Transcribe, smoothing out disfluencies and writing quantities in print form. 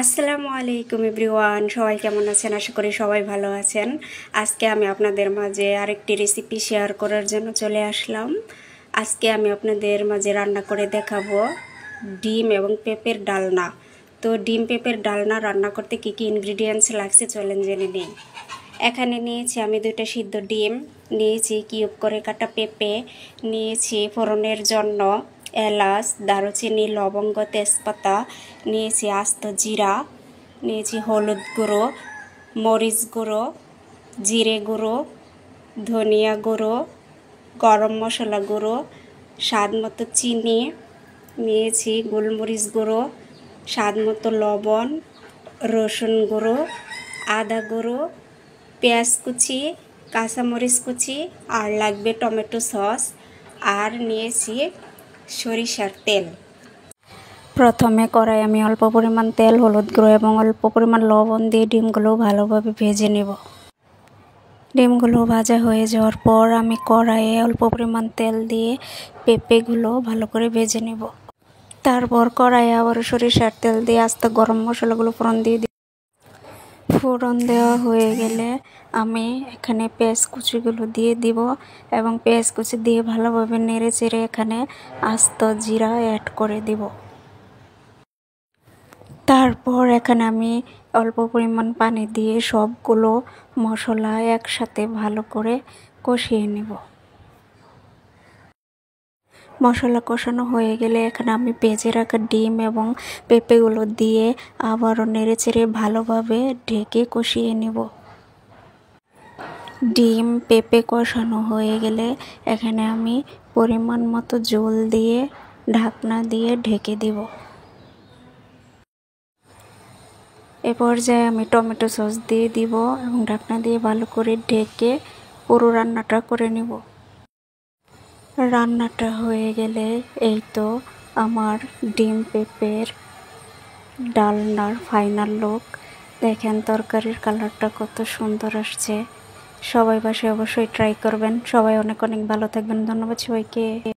আসসালামু আলাইকুম এভরিওয়ান, সবাই কেমন আছেন? আশা করি সবাই ভালো আছেন। আজকে আমি আপনাদের মাঝে আরেকটি রেসিপি শেয়ার করার জন্য চলে আসলাম। আজকে আমি আপনাদের মাঝে রান্না করে দেখাবো ডিম এবং পেঁপের ডালনা। তো ডিম পেঁপের ডালনা রান্না করতে কী কী ইনগ্রিডিয়েন্টস লাগছে চলেন জেনে নিই। এখানে নিয়েছি আমি 2টা সিদ্ধ ডিম, নিয়েছি কিউব করে কাটা পেঁপে, নিয়েছি ফোড়নের জন্য এলাচ, দারুচিনি, লবঙ্গ, তেজপাতা, নিয়েছি আস্ত জিরা, নিয়েছি হলুদ গুঁড়ো, মরিচ গুঁড়ো, জিরে গুঁড়ো, ধনিয়া গুঁড়ো, গরম মশলা গুঁড়ো, স্বাদ মতো চিনি, নিয়েছি গোলমরিচ গুঁড়ো, স্বাদ মতো লবণ, রসুন গুঁড়ো, আদা গুঁড়ো, পেঁয়াজ কুচি, কাঁচামরিচ কুচি, আর লাগবে টমেটো সস, আর নিয়েছি সরিষার তেল। প্রথমে কড়াই আমি অল্প পরিমাণ তেল, হলুদ গুঁড়ো এবং অল্প পরিমাণ লবণ দিয়ে ডিমগুলো ভালোভাবে ভেজে নেব। ডিমগুলো ভাজা হয়ে যাওয়ার পর আমি কড়াইয়ে অল্প পরিমাণ তেল দিয়ে পেঁপেগুলো ভালো করে ভেজে নেব। তারপর কড়াইয়ে আবার সরিষার তেল দিয়ে আস্ত গরম মশলাগুলো ফোড়ন দেওয়া হয়ে গেলে আমি এখানে পেঁয়াজ কুচিগুলো দিয়ে দিব এবং পেঁয়াজ কুচি দিয়ে ভালোভাবে নেড়ে চেড়ে এখানে আস্ত জিরা অ্যাড করে দিব। তারপর এখানে আমি অল্প পরিমাণ পানি দিয়ে সবগুলো মশলা একসাথে ভালো করে কষিয়ে নেব। মশলা কষানো হয়ে গেলে এখানে আমি ভেজে রাখা ডিম এবং পেঁপেগুলো দিয়ে আবারও নেড়েচেড়ে ভালোভাবে ঢেকে কষিয়ে নেব। ডিম পেঁপে কষানো হয়ে গেলে এখানে আমি পরিমাণ মতো জল দিয়ে ঢাকনা দিয়ে ঢেকে দিব। এ পর্যায়ে আমি টমেটো সস দিয়ে দিব এবং ঢাকনা দিয়ে ভালো করে ঢেকে পুরো রান্নাটা করে নেব। রান্নাটা হয়ে গেলে এই তো আমার ডিম পেঁপের ডালনার ফাইনাল লুক। দেখেন তরকারির কালারটা কত সুন্দর আসছে। সবাই বাসায় অবশ্যই ট্রাই করবেন। সবাই অনেক অনেক ভালো থাকবেন। ধন্যবাদ সবাইকে।